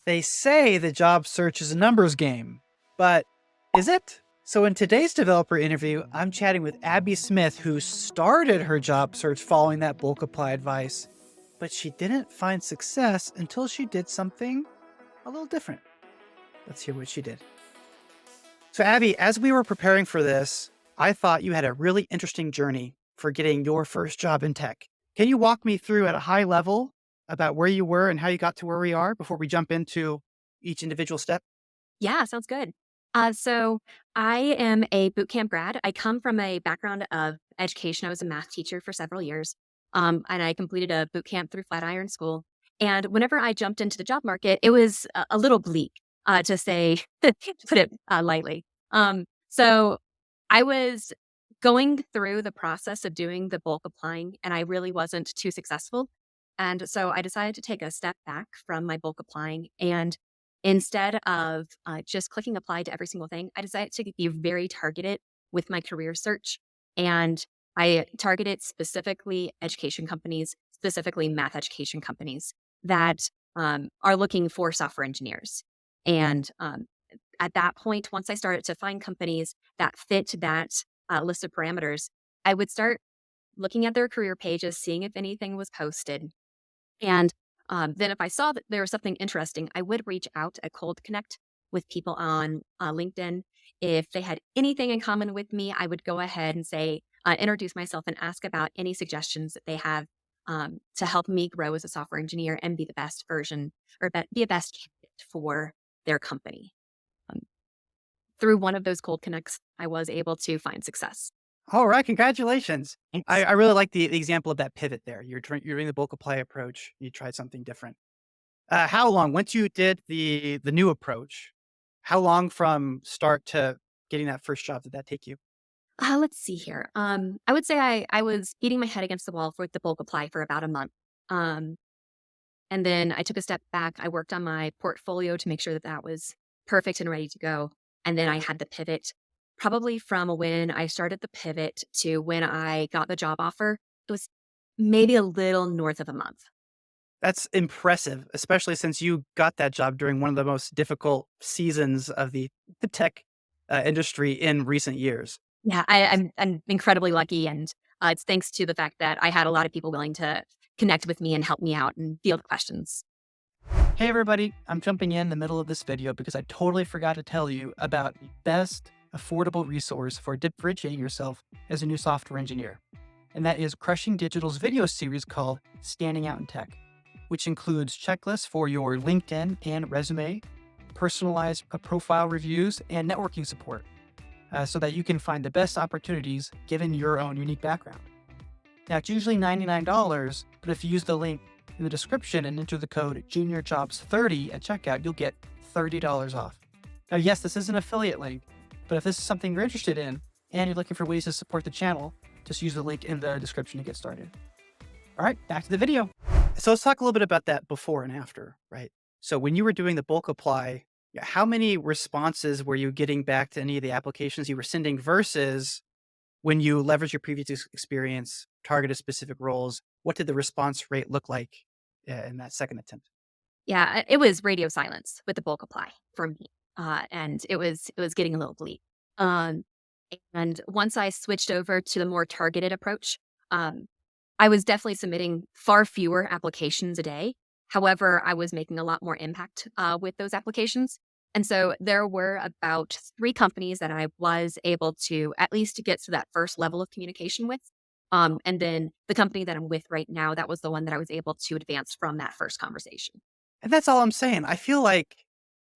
They say the job search is a numbers game, but is it? So, in today's developer interview, I'm chatting with Abby Smith, who started her job search following that bulk apply advice, but she didn't find success until she did something a little different. Let's hear what she did. So, Abby, as we were preparing for this, I thought you had a really interesting journey for getting your first job in tech. Can you walk me through at a high level about where you were and how you got to where we are before we jump into each individual step? Yeah, sounds good. So I am a boot camp grad. I come from a background of education. I was a math teacher for several years, and I completed a boot camp through Flatiron School. And whenever I jumped into the job market, it was a little bleak, to say, to put it lightly. So I was going through the process of doing the bulk applying, and I really wasn't too successful. And so I decided to take a step back from my bulk applying, and instead of just clicking apply to every single thing, I decided to be very targeted with my career search. And I targeted specifically education companies, specifically math education companies that are looking for software engineers. And at that point, once I started to find companies that fit that list of parameters, I would start looking at their career pages, seeing if anything was posted, and then if I saw that there was something interesting, I would reach out a cold connect with people on LinkedIn. If they had anything in common with me, I would go ahead and say, introduce myself and ask about any suggestions that they have to help me grow as a software engineer and be the best version or be a best candidate for their company. Um, Through one of those cold connects, I was able to find success. All right, congratulations. I, Thanks. I really like the example of that pivot there. You're doing the bulk apply approach. You tried something different. How long once you did the new approach? How long from start to getting that first job did that take you? Let's see here. I would say I was beating my head against the wall for the bulk apply for about a month. Um, and then I took a step back. I worked on my portfolio to make sure that that was perfect and ready to go. And then I had the pivot probably from when I started the pivot to when I got the job offer. It was maybe a little north of a month. That's impressive, especially since you got that job during one of the most difficult seasons of the tech industry in recent years. Yeah, I'm incredibly lucky, and it's thanks to the fact that I had a lot of people willing to connect with me and help me out and field questions. Hey everybody, I'm jumping in the middle of this video because I totally forgot to tell you about the best affordable resource for differentiating yourself as a new software engineer. And that is Crushing Digital's video series called Standing Out in Tech, which includes checklists for your LinkedIn and resume, personalized profile reviews, and networking support so that you can find the best opportunities given your own unique background. Now, it's usually $99, but if you use the link in the description and enter the code JuniorJobs30 at checkout, you'll get $30 off. Now, yes, this is an affiliate link, but if this is something you're interested in and you're looking for ways to support the channel, just use the link in the description to get started. All right, back to the video. So let's talk a little bit about that before and after, right? So when you were doing the bulk apply, how many responses were you getting back to any of the applications you were sending versus when you leverage your previous experience, targeted specific roles? What did the response rate look like in that second attempt? Yeah, it was radio silence with the bulk apply for me, and it was getting a little bleak. Um, and once I switched over to the more targeted approach, um, I was definitely submitting far fewer applications a day. However, I was making a lot more impact with those applications. And so there were about three companies that I was able to at least to get to that first level of communication with. And then the company that I'm with right now, that was the one that I was able to advance from that first conversation. And that's all I'm saying. I feel like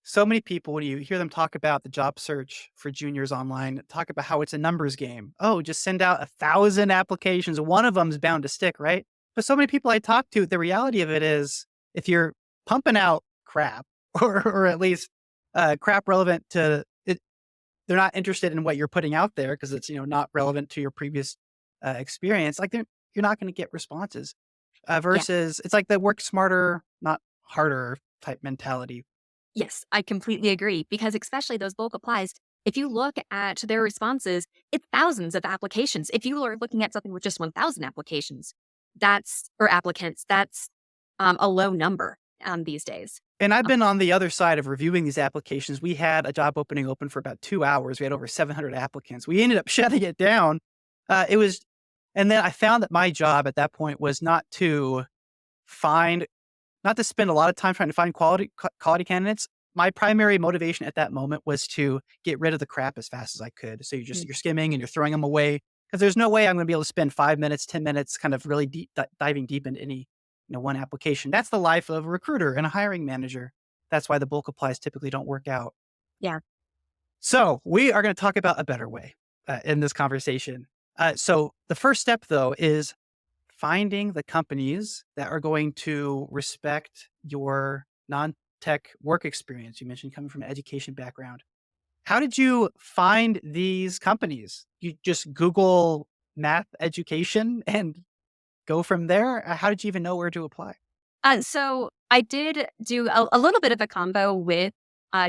so many people, when you hear them talk about the job search for juniors online, talk about how it's a numbers game. Oh, just send out 1,000 applications. One of them's bound to stick, right? But so many people I talk to, the reality of it is if you're pumping out crap or at least crap relevant to it, they're not interested in what you're putting out there because it's, not relevant to your previous experience. Like you're not going to get responses Yeah. versus it's like the work smarter, not harder type mentality. Yes, I completely agree because especially those bulk applies, if you look at their responses, it's thousands of applications. If you are looking at something with just 1,000 applications, that's or applicants, that's a low number these days. And I've been on the other side of reviewing these applications. We had a job opening open for about 2 hours. We had over 700 applicants. We ended up shutting it down. It was and then I found that my job at that point was find not to spend a lot of time trying to find quality candidates. My primary motivation at that moment was to get rid of the crap as fast as I could. So Mm. you're skimming and you're throwing them away because there's no way I'm gonna be able to spend 5 minutes, 10 minutes kind of really diving deep into any, one application. That's the life of a recruiter and a hiring manager. That's why the bulk applies typically don't work out. Yeah. So we are gonna talk about a better way, in this conversation. So the first step though is finding the companies that are going to respect your non-tech work experience. You mentioned coming from an education background. How did you find these companies? You just Google math education and go from there? How did you even know where to apply? So I did do a little bit of a combo with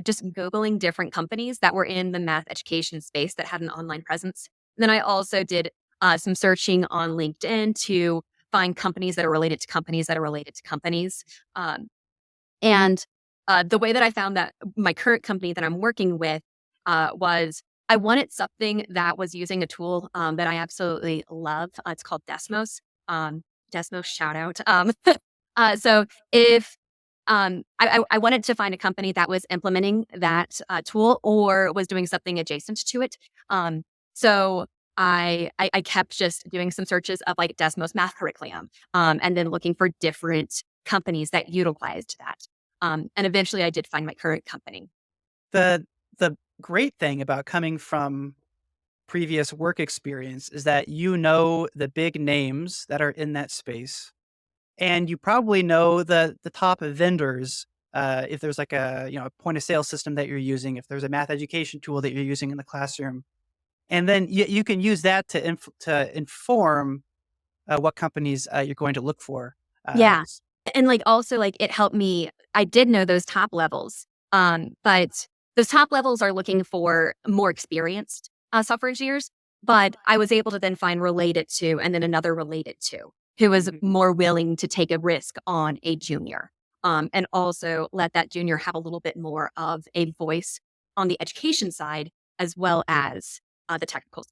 just Googling different companies that were in the math education space that had an online presence. Then I also did some searching on LinkedIn to find companies that are related to companies that are related to companies. Um, and the way that I found that my current company that I'm working with was I wanted something that was using a tool that I absolutely love. It's called Desmos. Desmos shout out. So if I wanted to find a company that was implementing that tool or was doing something adjacent to it. So I kept just doing some searches of like Desmos math curriculum, and then looking for different companies that utilized that. And eventually I did find my current company. The great thing about coming from previous work experience is that you know the big names that are in that space. And you probably know the top vendors, if there's like a point of sale system that you're using, if there's a math education tool that you're using in the classroom, and then you can use that to inform, what companies, you're going to look for. Yeah. S And, like, also, like, it helped me I did know those top levels, but those top levels are looking for more experienced, software engineers, but I was able to then find related to and then another related to, who was Mhm. more willing to take a risk on a junior, and also let that junior have a little bit more of a voice on the education side as well as, the technical.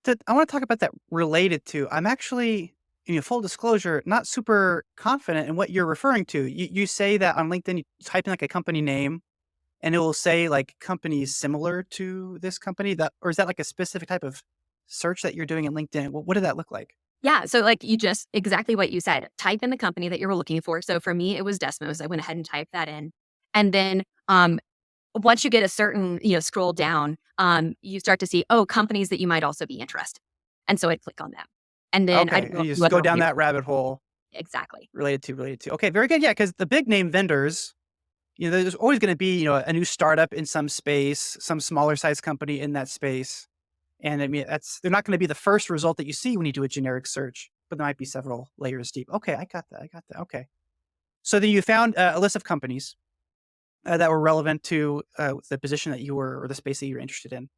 I wanna talk about that related to. I'm actually, full disclosure, not super confident in what you're referring to. You say that on LinkedIn, you type in, like, a company name, and it will say, like, companies similar to this company that or is that, like, a specific type of search that you're doing in LinkedIn? What did that look like? Yeah, so, like, you just exactly what you said, type in the company that you were looking for. So for me, it was Desmos. I went ahead and typed that in. And then, once you get a certain, scroll down, you start to see, oh, companies that you might also be interested. And so I'd click on them. And then I'd Okay, and go you to just go other down reviews. that rabbit hole Exactly. related to. Okay, very good, yeah, because the big name vendors, there's always gonna be, a new startup in some space, some smaller size company in that space, and I mean, they're not gonna be the first result that you see when you do a generic search, but there might be several layers deep. Okay, I got that, okay. So then you found, a list of companies, that were relevant to, the position that you were or the space that you were interested in.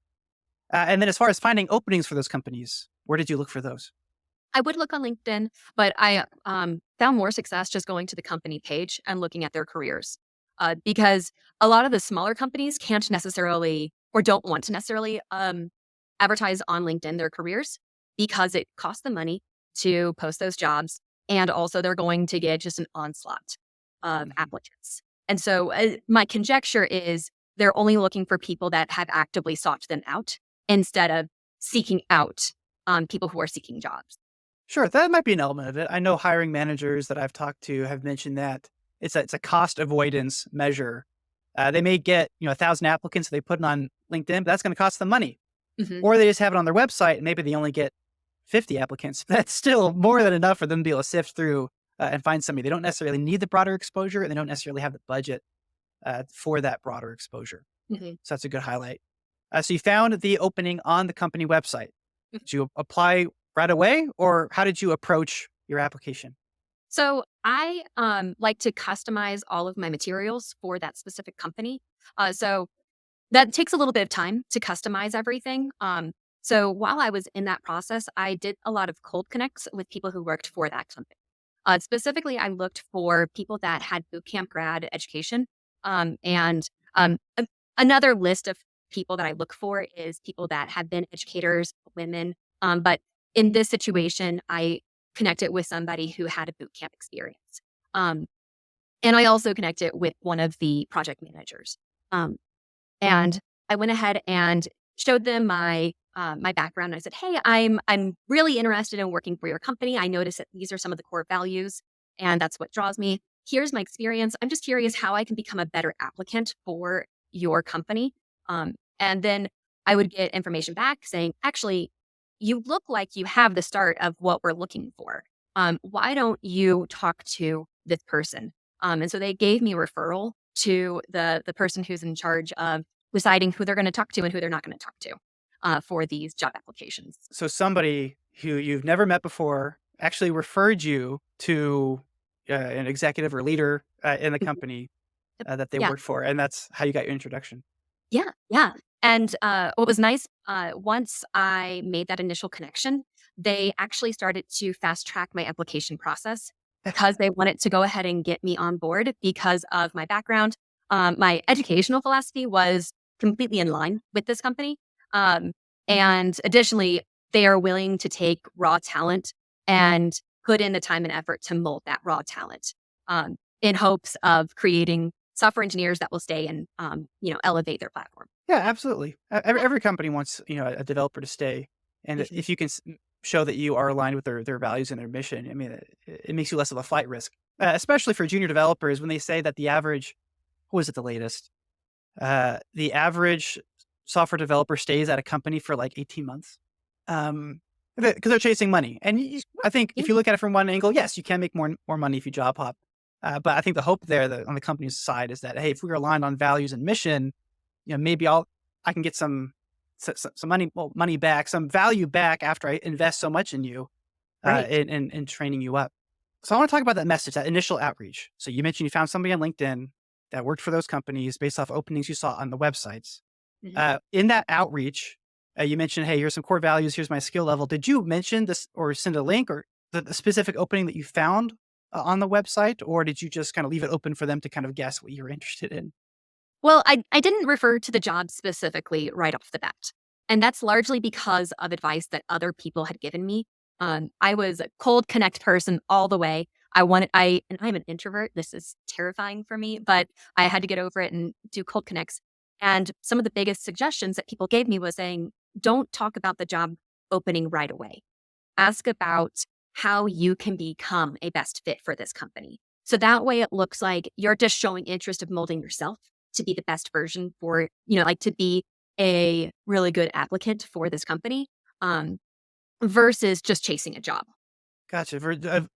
And then as far as finding openings for those companies, where did you look for those? I would look on LinkedIn, but I found more success just going to the company page and looking at their careers. Because a lot of the smaller companies can't necessarily or don't want to necessarily advertise on LinkedIn their careers because it costs them money to post those jobs. And also, they're going to get just an onslaught of Mhm. applicants. And so, my conjecture is they're only looking for people that have actively sought them out instead of seeking out people who are seeking jobs. Sure, that might be an element of it. I know hiring managers that I've talked to have mentioned that it's a cost avoidance measure. They may get 1,000 applicants, they put it on LinkedIn, but that's going to cost them money. Mhm. Or they just have it on their website, and maybe they only get 50 applicants. That's still more than enough for them to be able to sift through and find somebody. They don't necessarily need the broader exposure, and they don't necessarily have the budget for that broader exposure. Mhm. So that's a good highlight. So you found the opening on the company website. Did you apply right away, or how did you approach your application? So I like to customize all of my materials for that specific company. So that takes a little bit of time to customize everything. So while I was in that process, I did a lot of cold connects with people who worked for that company. Specifically, I looked for people that had boot camp grad education. And another list of people that I look for is people that have been educators, women. But in this situation, I connected with somebody who had a boot camp experience. Um, and I also connected with one of the project managers. Um, and I went ahead and showed them my background. I said, "Hey, I'm really interested in working for your company. I noticed that these are some of the core values, and that's what draws me. Here's my experience. I'm just curious how I can become a better applicant for your company." And then I would get information back saying, "Actually, you look like you have the start of what we're looking for. Why don't you talk to this person?" And so they gave me a referral to the person who's in charge of deciding who they're going to talk to and who they're not going to talk to for these job applications. So somebody who you've never met before actually referred you to an executive or leader in the Mhm. company Yep. that they Yeah, worked for, and that's how you got your introduction. yeah, yeah. And what was nice, once I made that initial connection, they actually started to fast track my application process because they wanted to go ahead and get me on board because of my background. My educational philosophy was completely in line with this company. Um, and additionally, they are willing to take raw talent and put in the time and effort to mold that raw talent in hopes of creating software engineers that will stay and elevate their platform. Yeah, absolutely. Every, Yeah. every company wants a developer to stay, and Mhm. if you can show that you are aligned with their values and their mission, I mean, it makes you less of a flight risk, especially for junior developers when they say that the average, who is it the latest? The average software developer stays at a company for like 18 months. Um, because they're chasing money. And I think Yeah. if you look at it from one angle, yes, you can make more money if you job hop. But I think the hope there on the company's side is that, hey, if we're aligned on values and mission, maybe I can get some money, money back, some value back after I invest so much in you, Right. in training you up. So I want to talk about that message, that initial outreach. So you mentioned you found somebody on LinkedIn that worked for those companies based off openings you saw on the websites. Mhm. In that outreach, you mentioned, "Hey, here's some core values. Here's my skill level." Did you mention this or send a link or the specific opening that you found on the website, or did you just kind of leave it open for them to kind of guess what you were interested in? Well, I didn't refer to the job specifically right off the bat. And that's largely because of advice that other people had given me. I was a cold connect person all the way. And I'm an introvert. This is terrifying for me, but I had to get over it and do cold connects. And some of the biggest suggestions that people gave me was saying, don't talk about the job opening right away. Ask about how you can become a best fit for this company. So that way it looks like you're just showing interest of molding yourself to be the best version for, like to be a really good applicant for this company versus just chasing a job. Gotcha.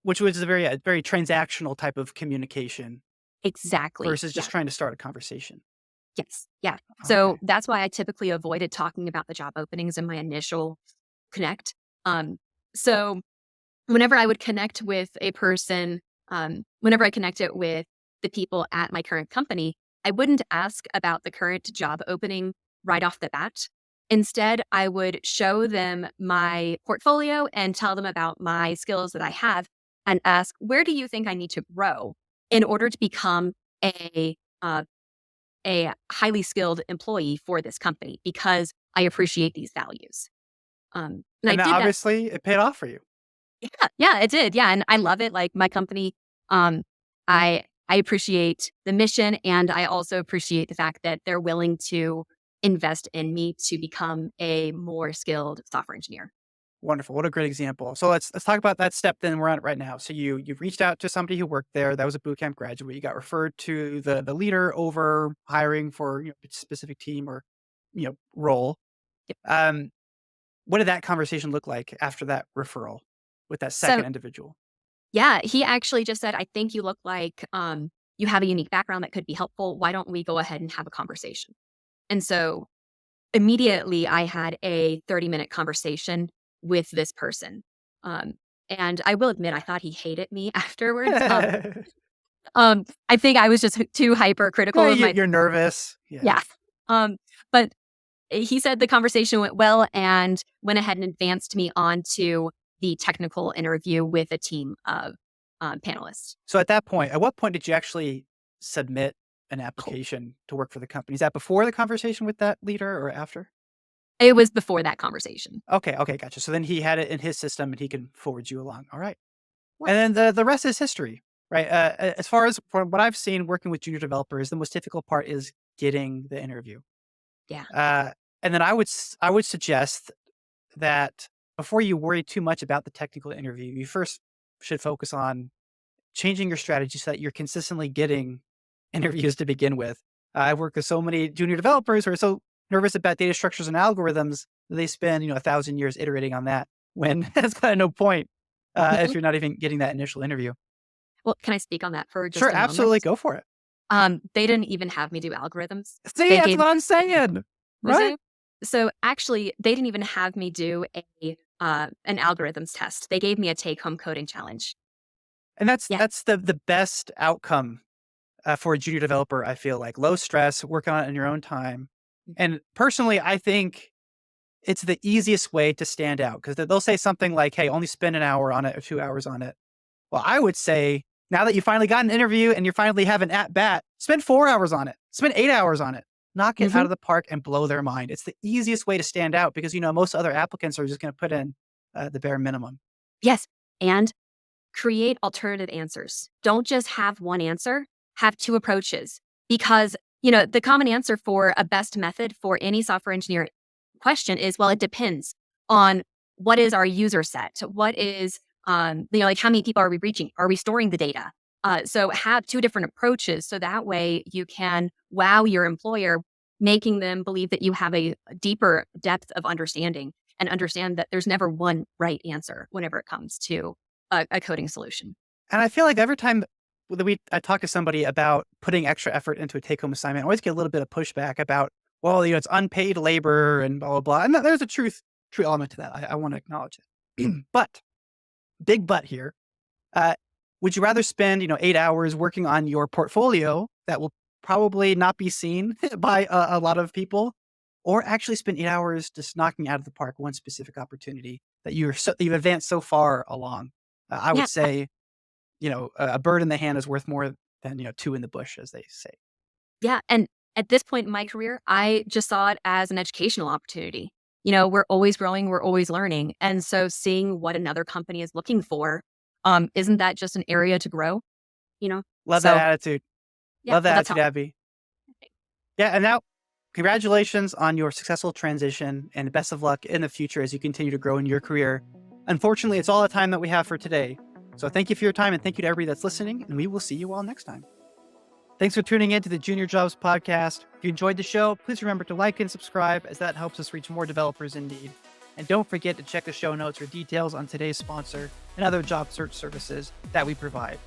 Which was a very transactional type of communication Exactly. versus Yeah. just trying to start a conversation. Yes. Yeah. So Okay. that's why I typically avoided talking about the job openings in my initial connect. So whenever I would connect with a person, whenever I connected with the people at my current company, I wouldn't ask about the current job opening right off the bat. Instead, I would show them my portfolio and tell them about my skills that I have and ask, where do you think I need to grow in order to become a, uh, a highly skilled employee for this company? Because I appreciate these values. And I And that did that. obviously it paid off for you. Yeah, yeah, it did. Yeah, and I love it. Like my company, I appreciate the mission, and I also appreciate the fact that they're willing to invest in me to become a more skilled software engineer. Wonderful. What a great example. So let's talk about that step then we're on it right now. So you've reached out to somebody who worked there. That was a bootcamp graduate. You got referred to the leader over hiring for a specific team or role. Yep. Um, what did that conversation look like after that referral with that So second individual? yeah, he actually just said, "I think you look like you have a unique background that could be helpful. Why don't we go ahead and have a conversation?" And so immediately I had a 30-minute conversation with this person. Um, and I will admit, I thought he hated me afterwards. I think I was just too hypercritical of my You're nervous. Yeah. yeah. But he said the conversation went well and went ahead and advanced me on to the technical interview with a team of panelists. So at what point did you actually submit an application to work for the company? Is that before the conversation with that leader or after? It was before that conversation. Okay, gotcha. So then he had it in his system and he can forward you along. All right. Right. And then the rest is history, right? As far as from what I've seen working with junior developers, the most difficult part is getting the interview. Yeah. And then I would suggest that before you worry too much about the technical interview, you first should focus on changing your strategy so that you're consistently getting interviews to begin with. I've worked with so many junior developers who are so nervous about data structures and algorithms that they spend 1,000 years iterating on that when that's kind of no point if you're not even getting that initial interview. Well, can I speak on that for just Sure, a moment? absolutely, go for it. They didn't even have me do algorithms. See, They that's gave what I'm saying, right? So actually, they didn't even have me do an algorithms test. They gave me a take-home coding challenge. And that's Yeah. the best outcome for a junior developer. I feel like low stress, work on it in your own time. And personally, I think it's the easiest way to stand out because they'll say something like, "Hey, only spend an hour on it or 2 hours on it." Well, I would say now that you finally got an interview and you finally have an at bat, spend 4 hours on it, spend 8 hours on it, knock it out Mhm. of the park and blow their mind. It's the easiest way to stand out because most other applicants are just going to put in the bare minimum. Yes, and create alternative answers. Don't just have one answer, have two approaches because, the common answer for a best method for any software engineer question is, well, it depends on what is our user set? What is, like how many people are we reaching? Are we storing the data? So have two different approaches so that way you can wow your employer, making them believe that you have a deeper depth of understanding and understand that there's never one right answer whenever it comes to a coding solution. And I feel like every time that I talk to somebody about putting extra effort into a take-home assignment, I always get a little bit of pushback about, well, it's unpaid labor and blah, blah, blah. And there's a true element to that. I want to acknowledge it. But, big but here, uh, would you rather spend, 8 hours working on your portfolio that will probably not be seen by a lot of people, or actually spend 8 hours just knocking out of the park one specific opportunity that you've advanced so far along? I would Yeah, say a bird in the hand is worth more than, two in the bush, as they say. yeah. And at this point in my career, I just saw it as an educational opportunity. We're always growing, we're always learning. And so seeing what another company is looking for, isn't that just an area to grow? You know? Love that So attitude. yeah, Love well, that that's how attitude, Abby. Yeah, and now congratulations on your successful transition and best of luck in the future as you continue to grow in your career. Unfortunately, it's all the time that we have for today. So thank you for your time and thank you to everybody that's listening, and we will see you all next time. Thanks for tuning in to the Junior Jobs Podcast. If you enjoyed the show, please remember to like and subscribe as that helps us reach more developers in need. And don't forget to check the show notes for details on today's sponsor and other job search services that we provide.